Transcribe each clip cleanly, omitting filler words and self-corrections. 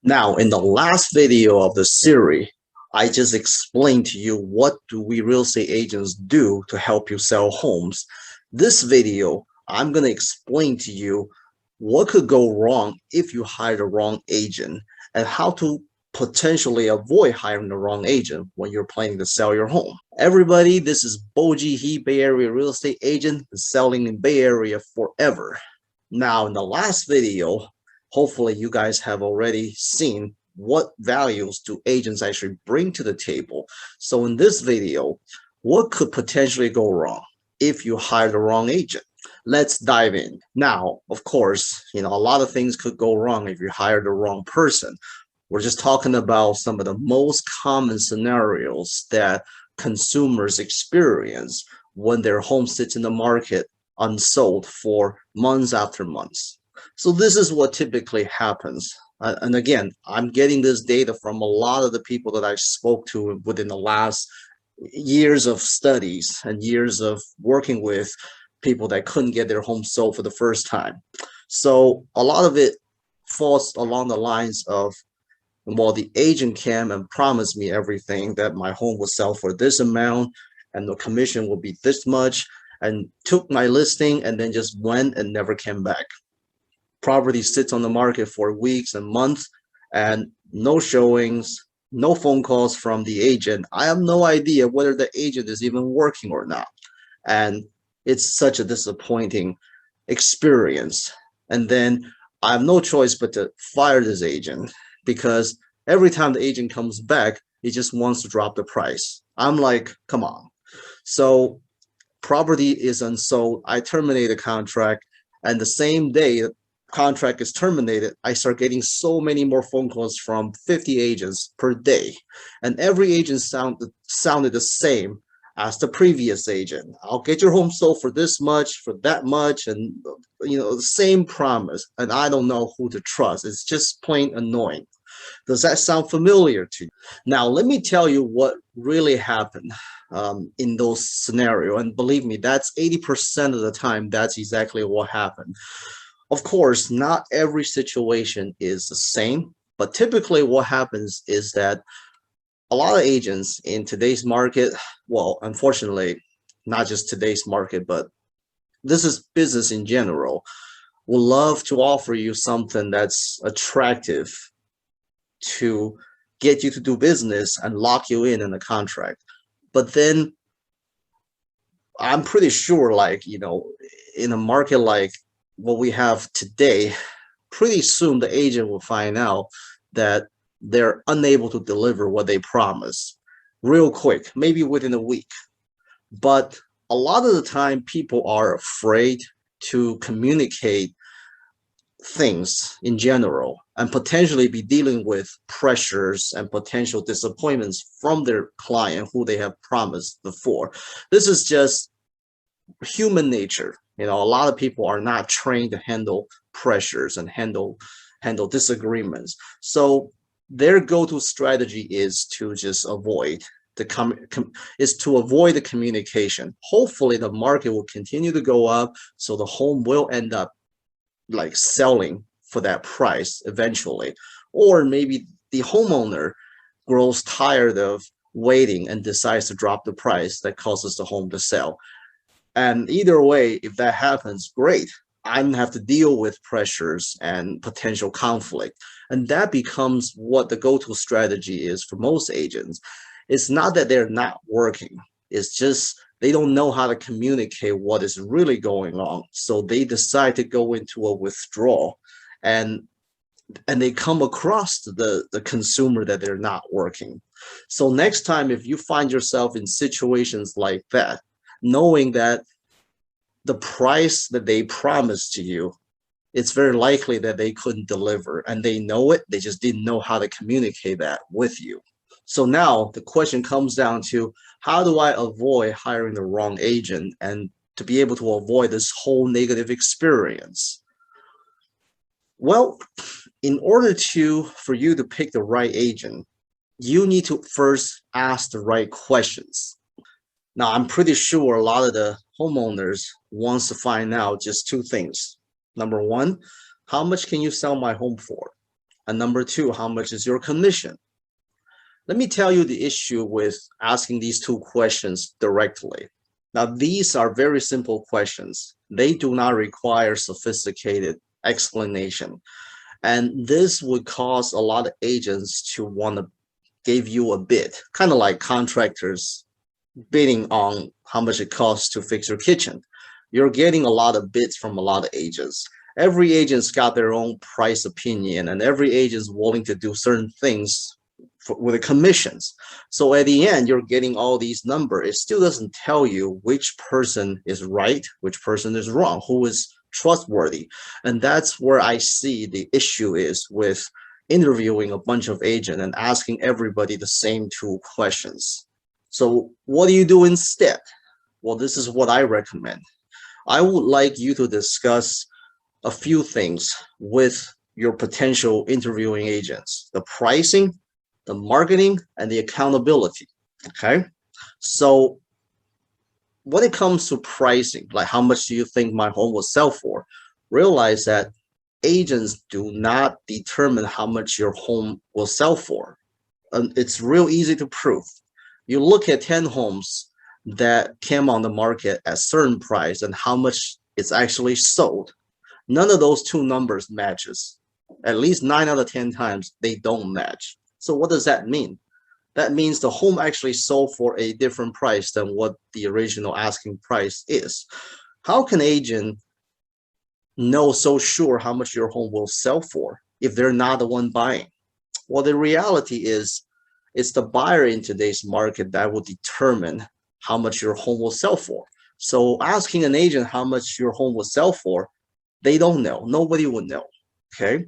Now, in the last video of the series, I just explained to you what do we real estate agents do to help you sell homes. This video, I'm going to explain to you what could go wrong if you hire the wrong agent and how to potentially avoid hiring the wrong agent when you're planning to sell your home. Everybody, this is Bojie, he Bay Area real estate agent, selling in Bay Area forever. Now, in the last video, hopefully you guys have already seen what values do agents actually bring to the table. So in this video, what could potentially go wrong if you hire the wrong agent? Let's dive in. Now, of course, a lot of things could go wrong if you hire the wrong person. We're just talking about some of the most common scenarios that consumers experience when their home sits in the market unsold for months after months. So this is what typically happens. And again, I'm getting this data from a lot of the people that I spoke to within the last years of studies and years of working with people that couldn't get their home sold for the first time. So a lot of it falls along the lines of, well, the agent came and promised me everything, that my home will sell for this amount and the commission will be this much, and took my listing and then just went and never came back. Property sits on the market for weeks and months and no showings, no phone calls from the agent. I have no idea whether the agent is even working or not. And it's such a disappointing experience. And then I have no choice but to fire this agent, because every time the agent comes back, he just wants to drop the price. I'm like, come on. So property is unsold. I terminate the contract, and the same day the contract is terminated, I start getting so many more phone calls from 50 agents per day, and every agent sounded the same as the previous agent. I'll get your home sold for this much, for that much, and the same promise. And I don't know who to trust. It's just plain annoying. Does that sound familiar to you? Now, let me tell you what really happened in those scenarios. And believe me, that's 80% of the time, that's exactly what happened. Of course, not every situation is the same, but typically what happens is that a lot of agents in today's market, well, unfortunately, not just today's market, but this is business in general, will love to offer you something that's attractive to get you to do business and lock you in a contract. But then I'm pretty sure, in a market like what we have today, pretty soon the agent will find out that they're unable to deliver what they promise real quick, maybe within a week. But a lot of the time, people are afraid to communicate things in general and potentially be dealing with pressures and potential disappointments from their client who they have promised before. This is just human nature. A lot of people are not trained to handle pressures and handle disagreements. So their go-to strategy is to just avoid the communication. Hopefully the market will continue to go up, so the home will end up selling for that price eventually. Or maybe the homeowner grows tired of waiting and decides to drop the price that causes the home to sell. And either way, if that happens, great. I don't have to deal with pressures and potential conflict. And that becomes what the go-to strategy is for most agents. It's not that they're not working. It's just they don't know how to communicate what is really going on. So they decide to go into a withdrawal, and they come across the consumer that they're not working. So next time, if you find yourself in situations like that, knowing that the price that they promised to you, it's very likely that they couldn't deliver, and they know it. They just didn't know how to communicate that with you. So now the question comes down to, how do I avoid hiring the wrong agent and to be able to avoid this whole negative experience? Well, in order for you to pick the right agent, you need to first ask the right questions. Now, I'm pretty sure a lot of the homeowners wants to find out just two things. Number one, how much can you sell my home for? And number two, how much is your commission? Let me tell you the issue with asking these two questions directly. Now, these are very simple questions. They do not require sophisticated explanation. And this would cause a lot of agents to want to give you a bid, kind of like contractors bidding on how much it costs to fix your kitchen. You're getting a lot of bids from a lot of agents. Every agent's got their own price opinion, and every agent's willing to do certain things with the commissions. So at the end, you're getting all these numbers. It still doesn't tell you which person is right, which person is wrong, who is trustworthy. And that's where I see the issue is with interviewing a bunch of agents and asking everybody the same two questions. So what do you do instead? Well, this is what I recommend. I would like you to discuss a few things with your potential interviewing agents: the pricing, the marketing, and the accountability. Okay. So when it comes to pricing, like how much do you think my home will sell for? Realize that agents do not determine how much your home will sell for. And it's real easy to prove. You look at 10 homes that came on the market at certain price and how much it's actually sold. None of those two numbers matches. At least 9 out of 10 times they don't match. So what does that mean? That means the home actually sold for a different price than what the original asking price is. How can agent know so sure how much your home will sell for if they're not the one buying? Well, the reality is it's the buyer in today's market that will determine how much your home will sell for. So asking an agent how much your home will sell for, they don't know. Nobody would know. Okay.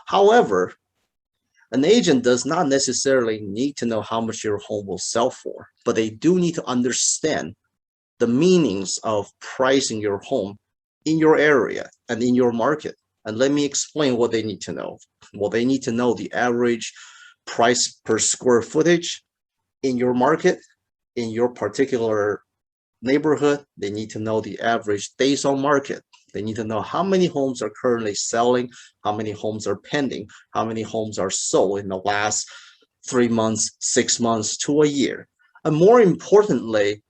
However, an agent does not necessarily need to know how much your home will sell for, but they do need to understand the meanings of pricing your home in your area and in your market. And let me explain what they need to know. Well, they need to know the average price per square footage in your market, in your particular neighborhood. They need to know the average days on market. They need to know how many homes are currently selling, how many homes are pending, how many homes are sold in the last 3 months, 6 months to a year. And more importantly,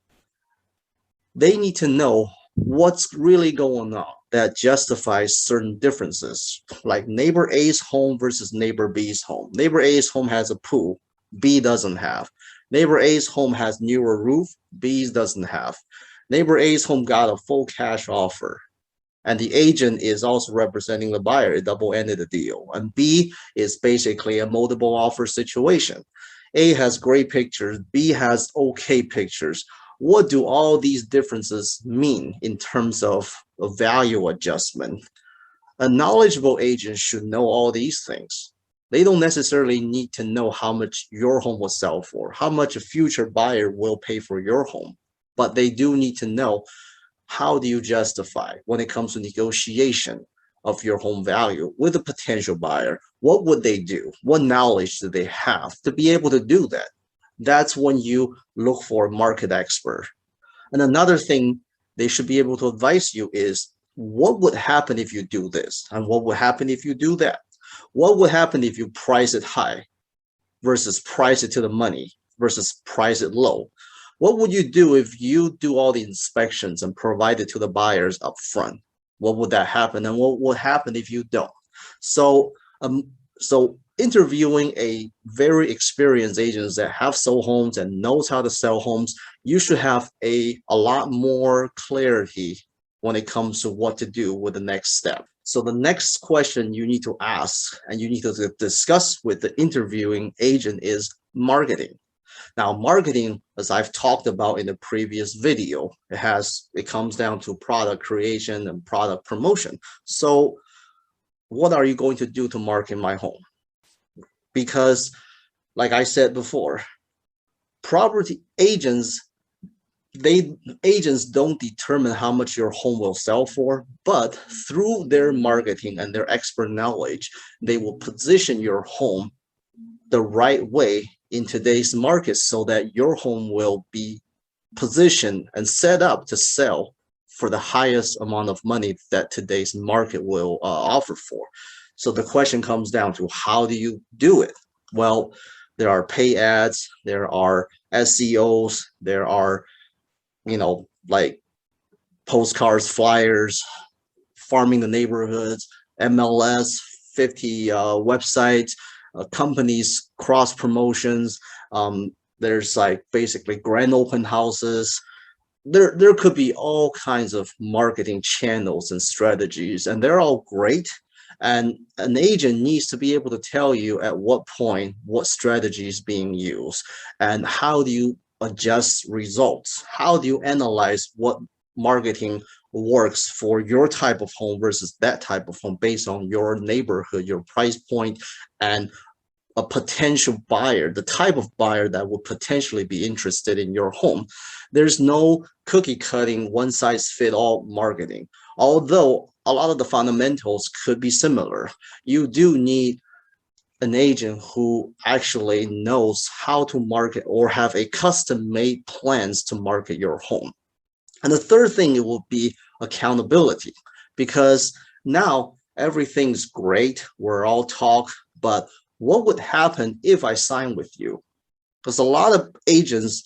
they need to know what's really going on that justifies certain differences, like neighbor A's home versus neighbor B's home. Neighbor A's home has a pool, B doesn't have. Neighbor A's home has newer roof, B's doesn't have. Neighbor A's home got a full cash offer, and the agent is also representing the buyer, a double-ended deal. And B is basically a multiple offer situation. A has great pictures, B has okay pictures. What do all these differences mean in terms of a value adjustment? A knowledgeable agent should know all these things. They don't necessarily need to know how much your home will sell for, how much a future buyer will pay for your home, but they do need to know how do you justify when it comes to negotiation of your home value with a potential buyer. What would they do? What knowledge do they have to be able to do that? That's when you look for a market expert. And another thing they should be able to advise you is what would happen if you do this? And what would happen if you do that? What would happen if you price it high versus price it to the money versus price it low? What would you do if you do all the inspections and provide it to the buyers up front? What would that happen? And what would happen if you don't? So interviewing a very experienced agent that have sold homes and knows how to sell homes, you should have a lot more clarity when it comes to what to do with the next step. So the next question you need to ask and you need to discuss with the interviewing agent is marketing. Now, marketing, as I've talked about in the previous video, it comes down to product creation and product promotion. So what are you going to do to market my home? Because like I said before, property agents, agents don't determine how much your home will sell for, but through their marketing and their expert knowledge, they will position your home the right way in today's market so that your home will be positioned and set up to sell for the highest amount of money that today's market will offer for. So the question comes down to, how do you do it? Well, there are pay ads, there are SEOs, there are, like postcards, flyers, farming the neighborhoods, MLS, 50 websites, companies, cross promotions. There's like basically grand open houses. There could be all kinds of marketing channels and strategies, and they're all great. And an agent needs to be able to tell you at what point what strategy is being used, and how do you adjust results, how do you analyze what marketing works for your type of home versus that type of home based on your neighborhood, your price point, and a potential buyer, the type of buyer that would potentially be interested in your home. There's no cookie cutting, one size fit all marketing. Although a lot of the fundamentals could be similar, you do need an agent who actually knows how to market or have a custom made plans to market your home. And the third thing, it will be accountability, because now everything's great, we're all talk, but what would happen if I sign with you? Because a lot of agents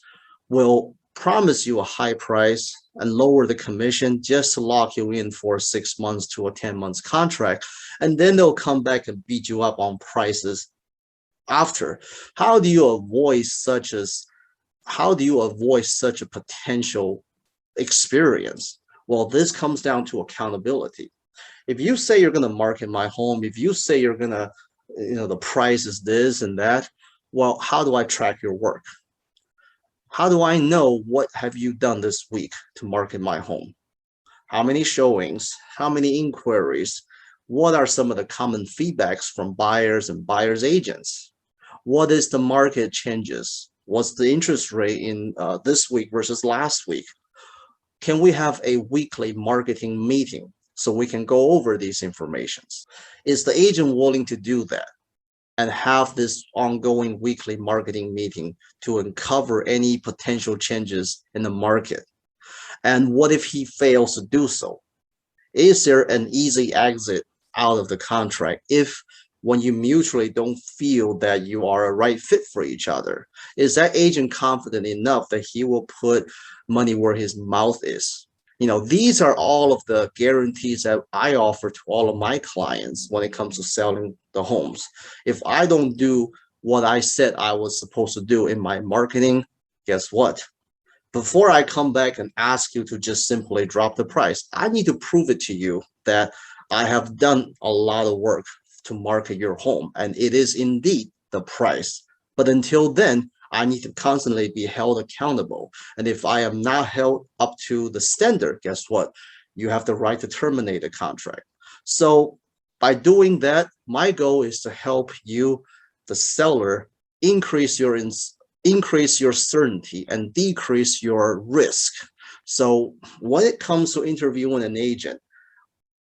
will promise you a high price and lower the commission just to lock you in for 6 months to a 10 months contract. And then they'll come back and beat you up on prices after. How do you avoid such a potential experience? Well, this comes down to accountability. If you say you're going to market my home, if you say you're going to, the price is this and that, well, how do I track your work? How do I know what have you done this week to market my home? How many showings? How many inquiries? What are some of the common feedbacks from buyers and buyers agents? What is the market changes? What's the interest rate in this week versus last week? Can we have a weekly marketing meeting so we can go over these informations? Is the agent willing to do that and have this ongoing weekly marketing meeting to uncover any potential changes in the market? And what if he fails to do so? Is there an easy exit out of the contract if, when you mutually don't feel that you are a right fit for each other? Is that agent confident enough that he will put money where his mouth is? These are all of the guarantees that I offer to all of my clients when it comes to selling the homes. If I don't do what I said I was supposed to do in my marketing, guess what? Before I come back and ask you to just simply drop the price, I need to prove it to you that I have done a lot of work to market your home, and it is indeed the price. But until then, I need to constantly be held accountable. And if I am not held up to the standard, guess what? You have the right to terminate the contract. So by doing that, my goal is to help you, the seller, increase your certainty and decrease your risk. So when it comes to interviewing an agent,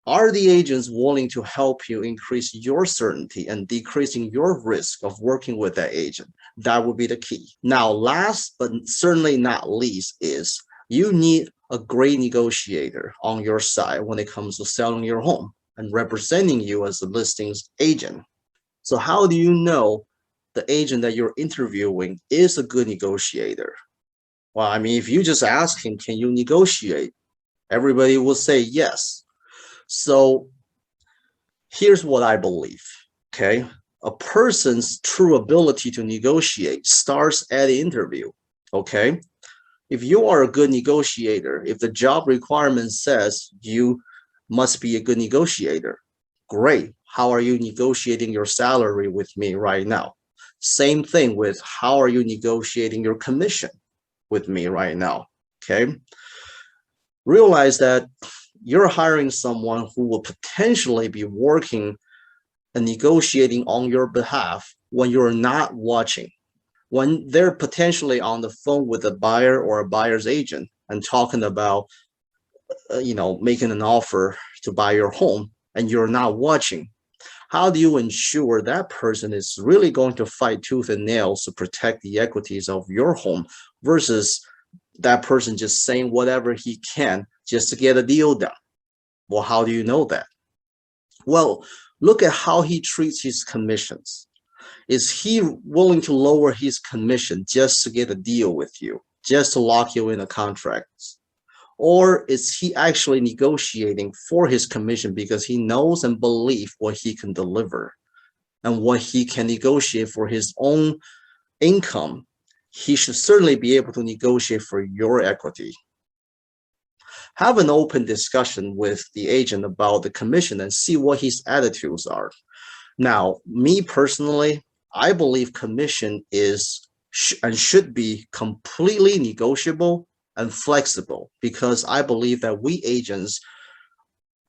are the agents willing to help you increase your certainty and decreasing your risk of working with that agent? That would be the key. Now, last but certainly not least, is you need a great negotiator on your side when it comes to selling your home and representing you as a listings agent. So how do you know the agent that you're interviewing is a good negotiator? Well, I mean, if you just ask him, can you negotiate? Everybody will say yes. So here's what I believe, okay? A person's true ability to negotiate starts at the interview, okay? If you are a good negotiator, if the job requirement says you must be a good negotiator, great. How are you negotiating your salary with me right now? Same thing with how are you negotiating your commission with me right now, okay? Realize that you're hiring someone who will potentially be working and negotiating on your behalf when you're not watching, when they're potentially on the phone with a buyer or a buyer's agent and talking about, making an offer to buy your home, and you're not watching. How do you ensure that person is really going to fight tooth and nails to protect the equities of your home versus that person just saying whatever he can just to get a deal done? Well, how do you know that? Well, Look at how he treats his commissions. Is he willing to lower his commission just to get a deal with you, just to lock you in a contract? Or is he actually negotiating for his commission because he knows and believes what he can deliver and what he can negotiate for his own income? He should certainly be able to negotiate for your equity. Have an open discussion with the agent about the commission and see what his attitudes are. Now, me personally, I believe commission is and should be completely negotiable and flexible, because I believe that we agents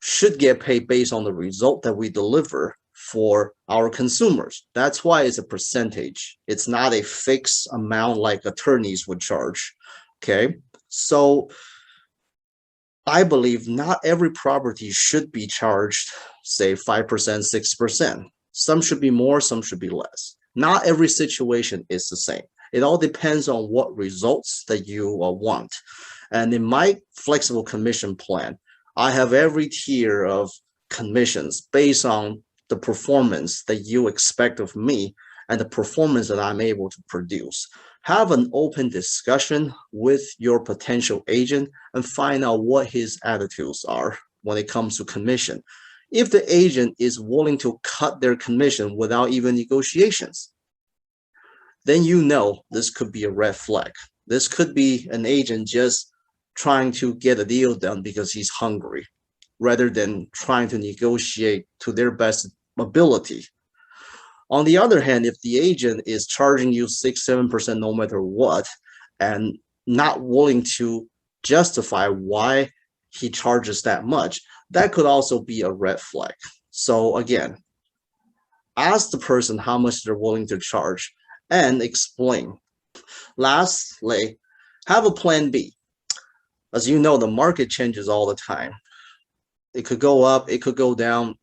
should get paid based on the result that we deliver for our consumers. That's why it's a percentage. It's not a fixed amount like attorneys would charge. Okay, so I believe not every property should be charged, say 5%, 6%. Some should be more, some should be less. Not every situation is the same. It all depends on what results that you want. And in my flexible commission plan, I have every tier of commissions based on the performance that you expect of me and the performance that I'm able to produce. Have an open discussion with your potential agent and find out what his attitudes are when it comes to commission. If the agent is willing to cut their commission without even negotiations, then you know this could be a red flag. This could be an agent just trying to get a deal done because he's hungry, rather than trying to negotiate to their best ability. On the other hand, if the agent is charging you 6, 7% no matter what, and not willing to justify why he charges that much, that could also be a red flag. So again, ask the person how much they're willing to charge and explain. Lastly, have a plan B. As you know, the market changes all the time. It could go up, it could go down,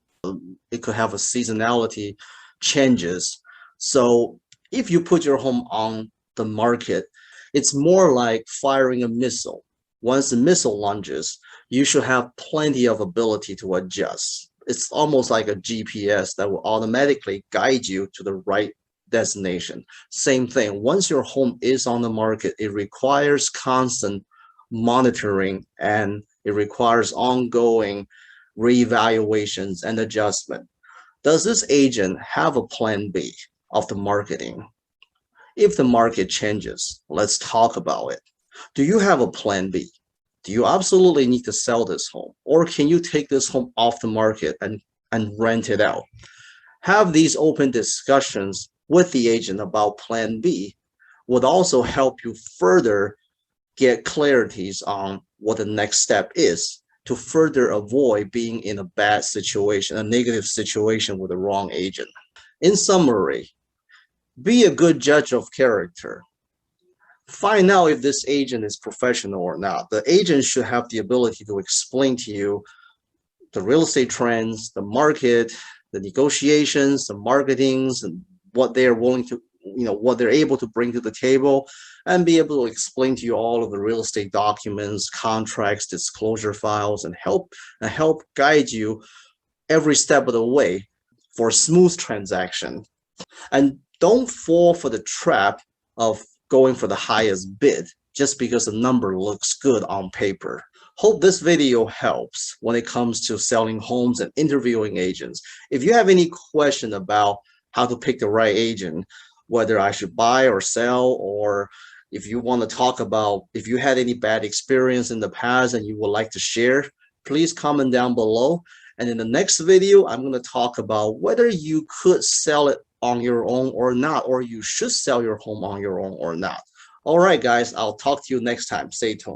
it could have a seasonality changes. So if you put your home on the market, it's more like firing a missile. Once the missile launches, you should have plenty of ability to adjust. It's almost like a GPS that will automatically guide you to the right destination. Same thing, once your home is on the market, it requires constant monitoring and it requires ongoing reevaluations and adjustment. Does this agent have a plan B of the marketing? If the market changes, let's talk about it. Do you have a plan B? Do you absolutely need to sell this home? Or can you take this home off the market and rent it out? Have these open discussions with the agent about plan B would also help you further get clarities on what the next step is to further avoid being in a bad situation, a negative situation with the wrong agent. In summary, be a good judge of character. Find out if this agent is professional or not. The agent should have the ability to explain to you the real estate trends, the market, the negotiations, the marketings, and what they are willing to, what they're able to bring to the table, and be able to explain to you all of the real estate documents, contracts, disclosure files, and help guide you every step of the way for a smooth transaction. And don't fall for the trap of going for the highest bid just because the number looks good on paper. Hope this video helps when it comes to selling homes and interviewing agents. If you have any question about how to pick the right agent, whether I should buy or sell, or if you want to talk about if you had any bad experience in the past and you would like to share, please comment down below. And in the next video, I'm going to talk about whether you could sell it on your own or not, or you should sell your home on your own or not. All right, guys, I'll talk to you next time. Stay tuned.